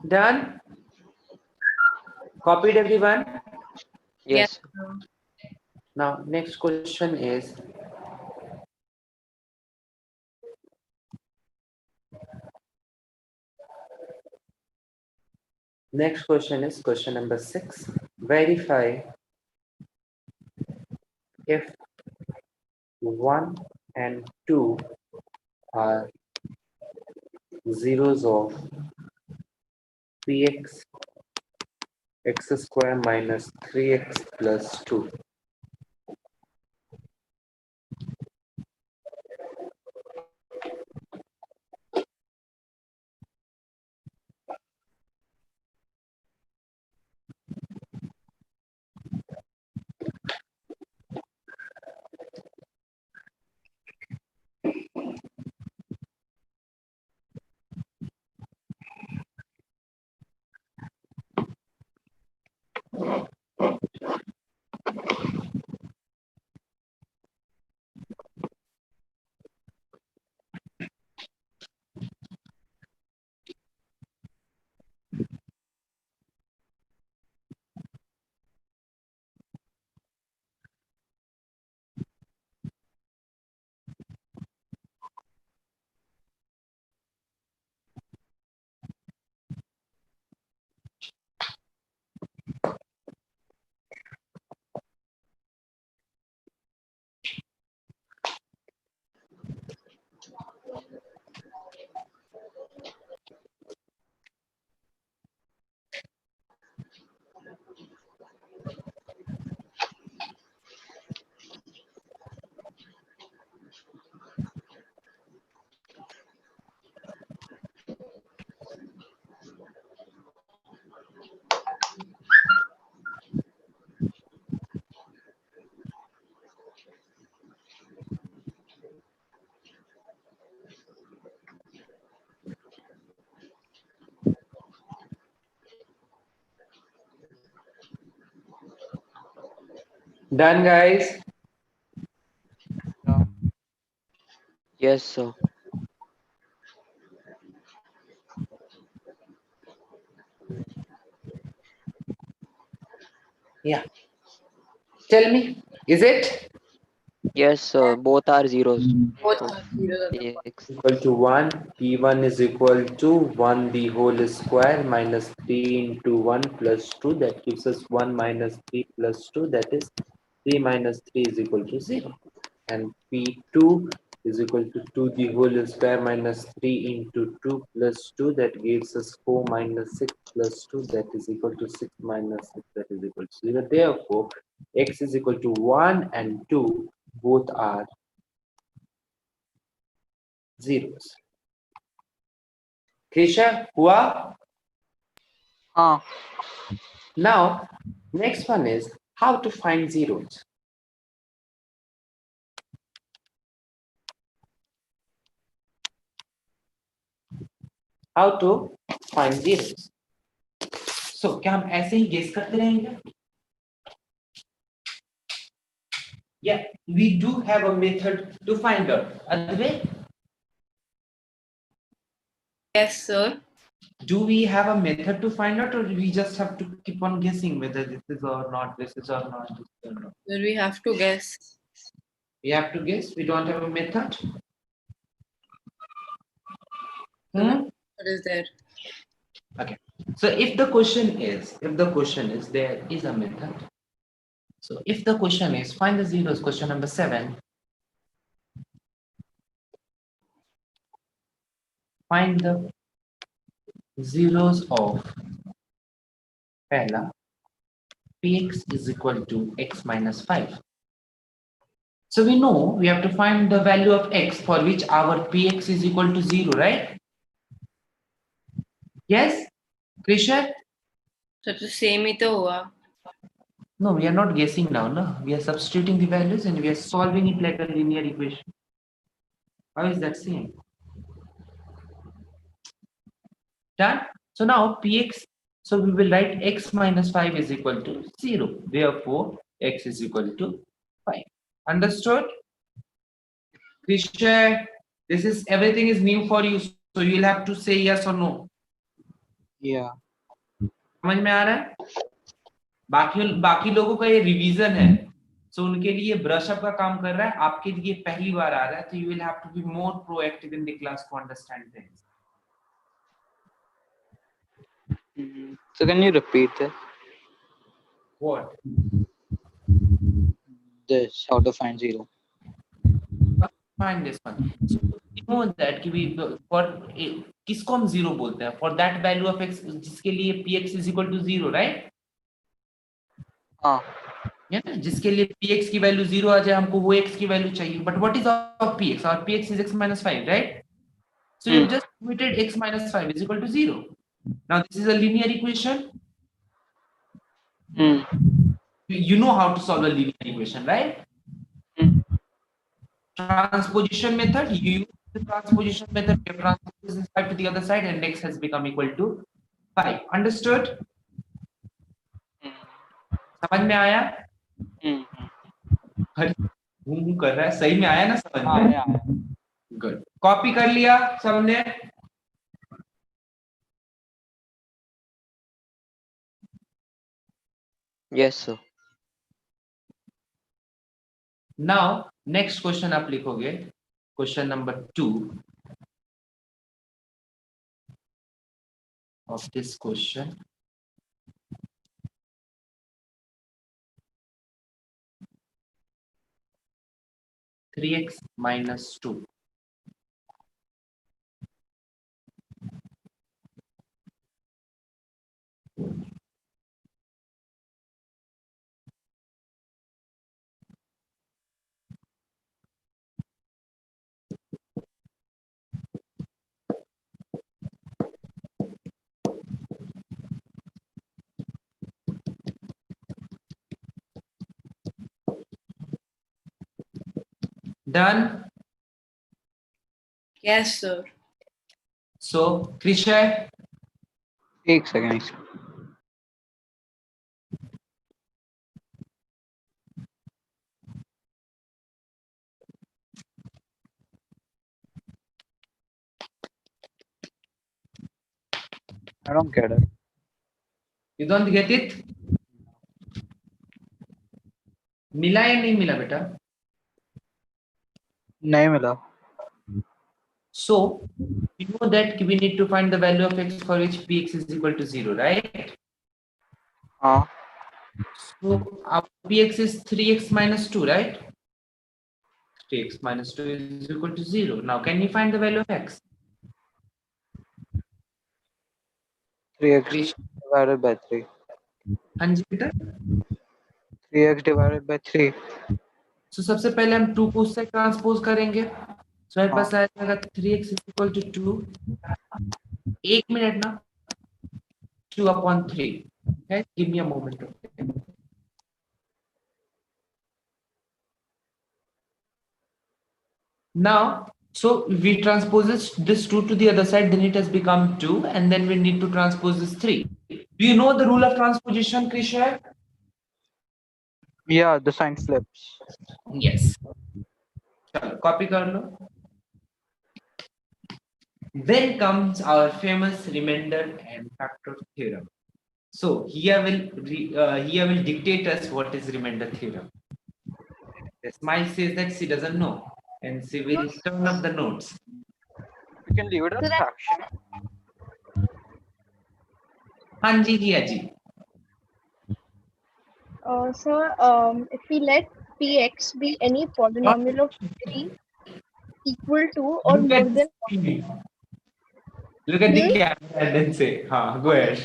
Done? Copied everyone? Yes. Yes. Sir. Now next question is, question number 6. Verify if 1 and 2 are zeros of px x square minus 3x plus 2. Done, guys? Yes, sir. Yeah. Tell me, is it Yes, sir. Both are zeros Both of are zeros at the point. px. equal to 1? P1 is equal to 1 the whole square minus 3 into 1 plus 2. That gives us 1 minus 3 plus 2. That is 3 minus 3 is equal to 0. And P2 is equal to 2 the whole square minus 3 into 2 plus 2. That gives us 4 minus 6 plus 2. That is equal to 6 minus 6. That is equal to 0. Therefore, x is equal to 1 and 2. Both are zeros. Krisha, hua? हाँ Now, next one is how to find zeros. How to find zeros. So, क्या हम ऐसे ही guess करते रहेंगे? Yeah, we do have a method to find out. Advait, Yes, sir. do we have a method to find out, or we just have to keep on guessing whether this is or not, this is or not, this is or not? Then we have to guess. We have to guess. We don't have a method. The method is there. Okay. So if the question is, there is a method. So if the question is find the zeros, question number 7. Find the zeros of पहला px is equal to x minus 5. So we know we have to find the value of x for which our px is equal to 0, right? Yes, Krisha? So the same ही तो हुआ. No, we are not guessing now. No, we are substituting the values and we are solving it like a linear equation. How is that same? Done. So now px. So we will write x minus 5 is equal to 0. Therefore, x is equal to 5. Understood? Krisha, this is everything is new for you. So you will have to say yes or no. Yeah. समझ में आ रहा है? बाकी लोगों का ये revision है. So उनके लिए ब्रश अप का काम कर रहा है. आपके लिए पहली बार आ रहा है. तो you will have to be more proactive in the class to understand things. So can you repeat it? What? This, how to find 0. Find this one. So you know that कि we for किसको हम 0 बोलते हैं? For that value of x जिसके लिए px is equal to 0, right? हाँ. Yeah, जिसके लिए px की वैल्यू 0 आ जाए हमको वो x की वैल्यू चाहिए. But what is our px? Our px is x minus 5, right? So you just committed x minus 5 is equal to 0. Now this is a linear equation. You know how to solve a linear equation, right? Transposition method. You use the transposition method. You transpose this 5 to the other side, and x has become equal to 5. Understood? समझ में आया? कर रहा है सही में आया ना समझ में? आया. Good. कॉपी कर लिया सबने? Yes, sir. Now next question आप लिखोगे. Question number 2 of this question. Three x minus 2. Done. Yes, sir. So Krisha, एक second. I don't get it. you don't get it? मिला या नहीं मिला बेटा? नहीं मिला. So we know that we need to find the value of x for which px is equal to 0, right? हाँ. So our px is 3x minus 2, right? 3x minus 2 is equal to 0. Now can you find the value of x? 3x divided by 3. हाँ जी बेटा. 3x divided by 3. So सबसे पहले हम 2 को उससे transpose करेंगे. So मेरे पास आएगा 3x is equal to 2. 1 minute ना. 2 upon 3. Okay, give me a moment. Okay? Now, so we transpose this 2 to the other side, then it has become 2, and then we need to transpose this 3. Do you know the rule of transposition, Krisha? Yeah, the sign flips. Yes. Copy kar lo. Then comes our famous remainder and factor theorem. So here will dictate us what is remainder theorem. Smile says that she doesn't know, and she will turn up the notes. We can leave it as fraction. हाँ जी किया जी. So, if we let px be any polynomial of degree equal to or more than Look at the camera and then say, go ahead.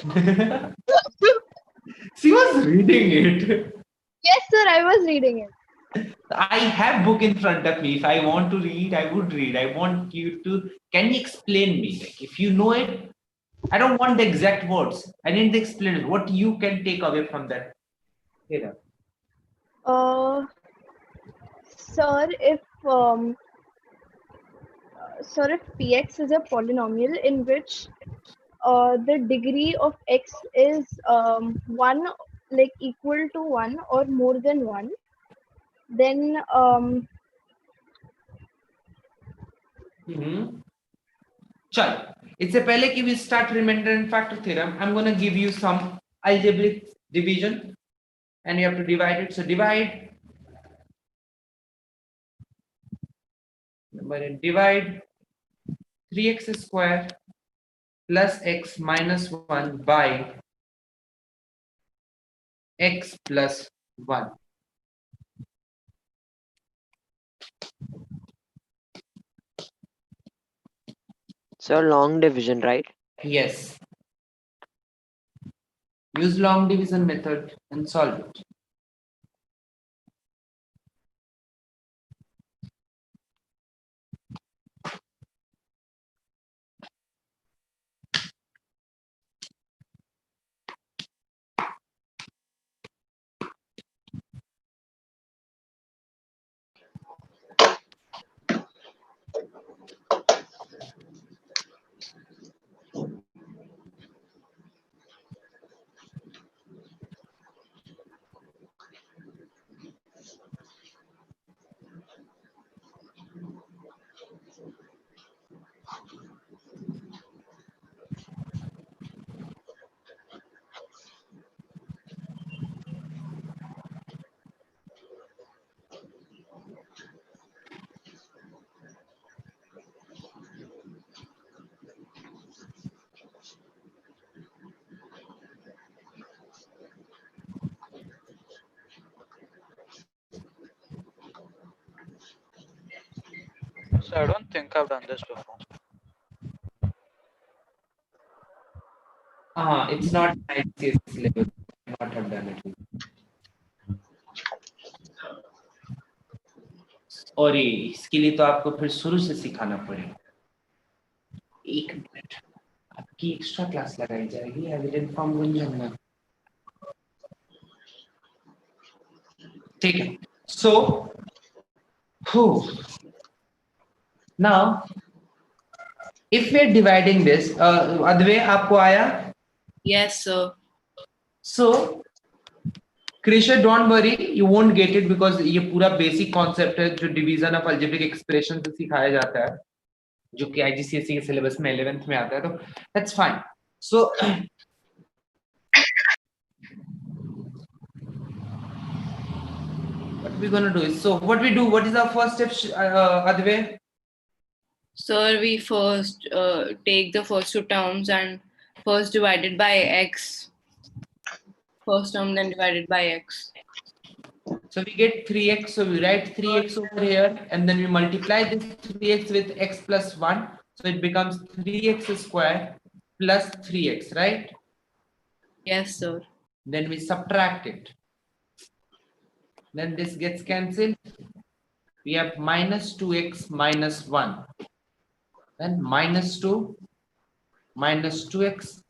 She was reading it. Yes, sir, I was reading it. I have book in front of me. If I want to read, I would read. I want you to, can you explain me? Like, if you know it, I don't want the exact words. I need the explanation. What you can take away from that. Here. Sir, if px is a polynomial in which the degree of x is 1, like equal to 1 or more than 1, then Chal. It's a पहले कि we start remainder and factor theorem. I'm going to give you some algebraic division and you have to divide it. So divide. Divide 3x square plus x minus 1 by x plus 1. So long division, right? Yes. Use long division method and solve it. So I don't think I've done this before. It's not ICSE level. I not have done it. और इसके लिए तो आपको फिर शुरू से सिखाना पड़ेगा. 1 मिनट. आपकी एक्स्ट्रा क्लास लगाई जाएगी एविडेंट फॉर्म गुंजन में. ठीक है. So, now, if we are dividing this, Adve, आपको आया? Yes, sir. So, Krisha, don't worry, you won't get it because ये पूरा basic concept है जो division of algebraic expression से सिखाया जाता है, जो कि IGCSE के syllabus में 11th में आता है, तो that's fine. So, what we're gonna do is, so what we do, what is our first step, Adve? Sir, we first take the first two terms and first divided by x. First term then divided by x. So we get 3x, so we write 3x over here and then we multiply this 3x with x plus 1. So it becomes 3x square plus 3x, right? Yes, sir. Then we subtract it. Then this gets cancelled. We have minus 2x minus 1. Then minus 2, minus 2x,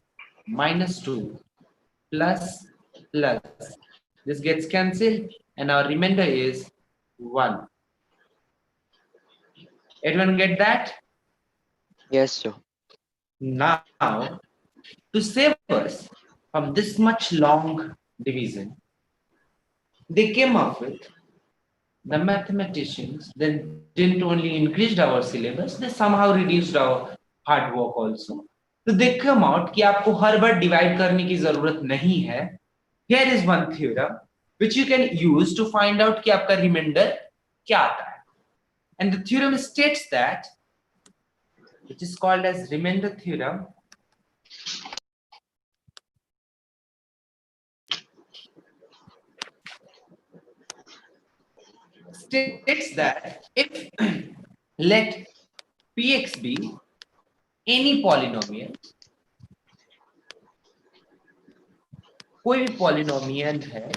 minus 2, plus, plus. This gets cancelled and our remainder is 1. Everyone get that? Yes, sir. Now, to save us from this much long division, they came up with, the mathematicians then didn't only increase our syllabus, they somehow reduced our hard work also. So they come out कि आपको हर बार divide करने की जरूरत नहीं है. Here is one theorem which you can use to find out कि आपका remainder क्या आता है. And the theorem states that, which is called as remainder theorem, states that if let px be any polynomial, कोई भी polynomial है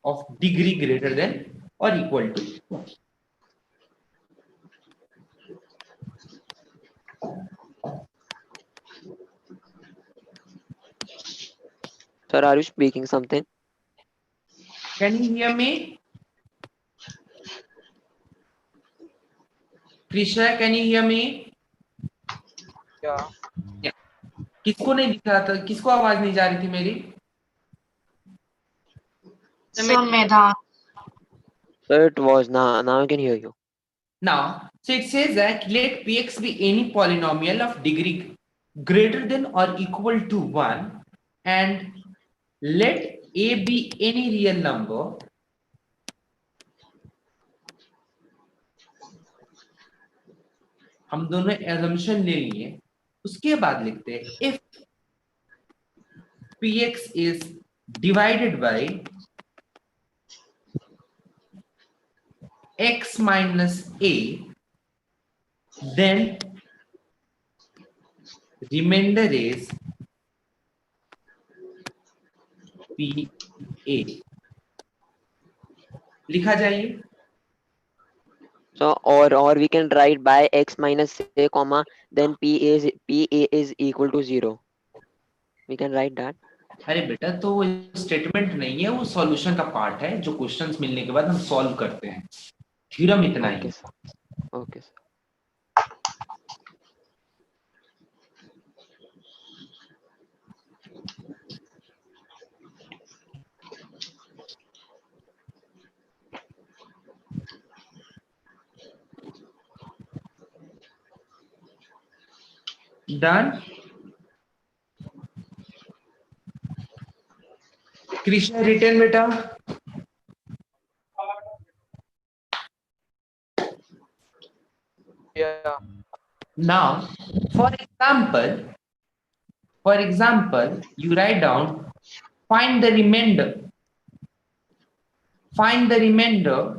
of degree greater than और equal to 1. Sir, are you speaking something? Can you hear me? Krisha, can you hear me? Yeah. Yeah. किसको नहीं दिख रहा था, किसको आवाज नहीं जा रही थी मेरी? So Medha. Sir, it was now I can hear you. Now, so it says that let Px be any polynomial of degree greater than or equal to 1 and let A be any real number हम दोनों assumption ले लिए, उसके बाद लिखते हैं if Px is divided by x minus a, then remainder is PA. लिखा जाइए. So or we can write by x minus a comma then PA is equal to 0. We can write that. अरे बेटा तो वो statement नहीं है, वो solution का पार्ट है जो क्वेश्चंस मिलने के बाद हम सॉल्व करते हैं. थ्योरम इतना ही. Okay, sir. Okay, sir. Done. Krishna return बेटा. Yeah. Now, for example, you write down find the remainder. Find the remainder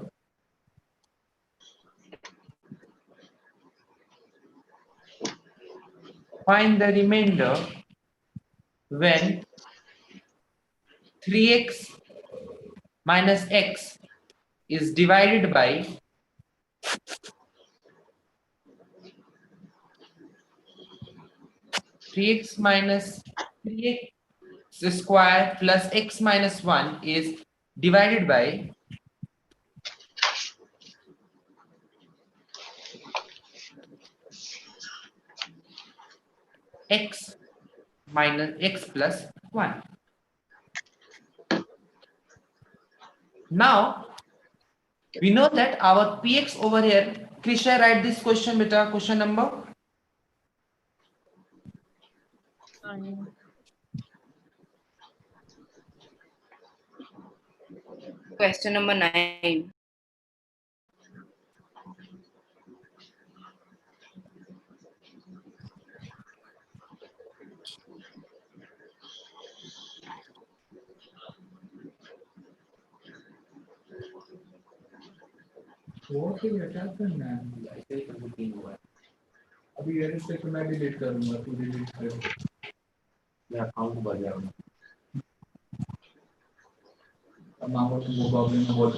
when 3x minus x is divided by 3x minus 3x square plus x minus 1 is divided by x minus x plus 1. Now we know that our px over here, Krisha, write this question beta, question number. Question number 9. What is attack करना है? ऐसे ही booking हुआ है. अभी ये statement मैं delete करूंगा, तू डिलीट कर. या अकाउंट बजाऊंगा. अब मामला तो वो प्रॉब्लम है बहुत.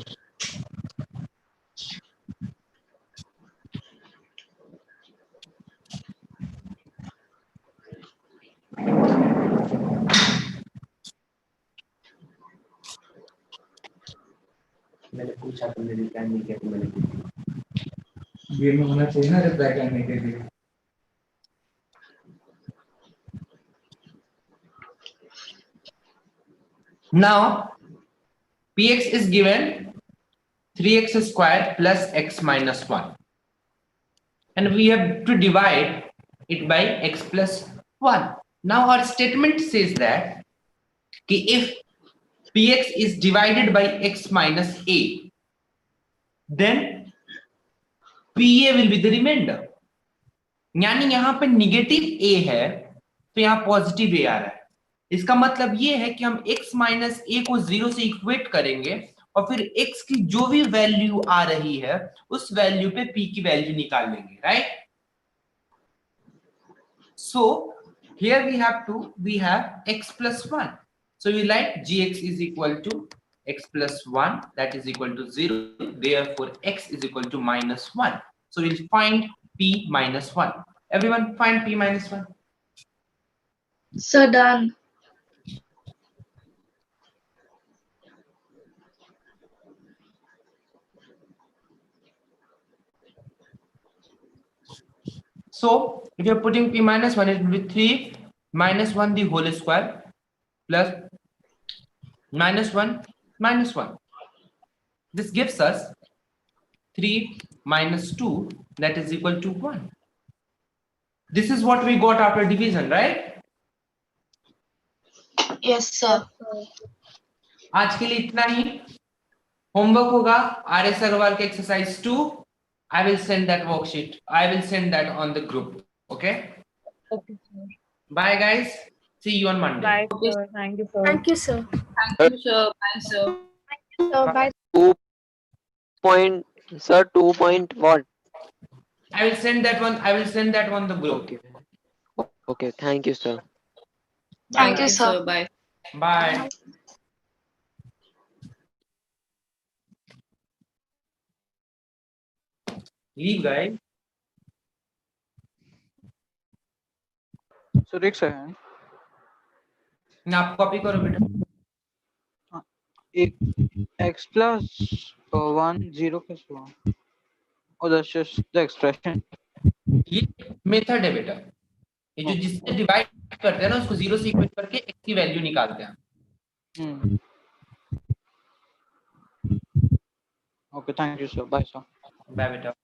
मैंने पूछा तो मेरी रिप्लाई नहीं किया, तो मैंने गेम में होना चाहिए ना रिप्लाई करने के लिए. Now px is given 3x square plus x minus 1 and we have to divide it by x plus 1. Now our statement says that if px is divided by x minus a, then pa will be the remainder. यानी यहाँ पे negative a है तो यहाँ positive a आ रहा है. इसका मतलब ये है कि हम x माइनस a को 0 से इक्वेट करेंगे और फिर x की जो भी वैल्यू आ रही है उस वैल्यू पे p की वैल्यू निकाल लेंगे. Right? So here we have x plus 1. So we write gx is equal to x plus 1, that is equal to 0. Therefore, x is equal to minus 1. So we'll find p minus 1. Everyone find p minus 1. So done. So if you're putting p minus 1, it will be 3 minus 1 the whole square plus minus 1 minus 1. This gives us 3 minus 2, that is equal to 1. This is what we got after division, right? Yes, sir. आज के लिए इतना ही. Homework होगा RS Agarwal के exercise 2. I will send that worksheet. I will send that on the group. Okay. Okay, sir. Bye, guys. See you on Monday. Bye, sir. Thank you, sir. Thank you, sir. Thank you, sir. Bye, sir. So bye. 2 point, sir, 2 point what? I will send that one. I will send that on the group. Okay, thank you, sir. Thank Bye. you, sir. Bye. Bye. Leave, guys. So एक second, ना आप copy करो बेटा. एक x plus 1 0 plus 1. Oh, that's just the expression. ये method है बेटा. ये जो जिससे डिवाइड करते हैं ना उसको 0 से इक्वेट करके x की वैल्यू निकालते हैं. Okay, thank you, sir. Bye, sir. Bye बेटा.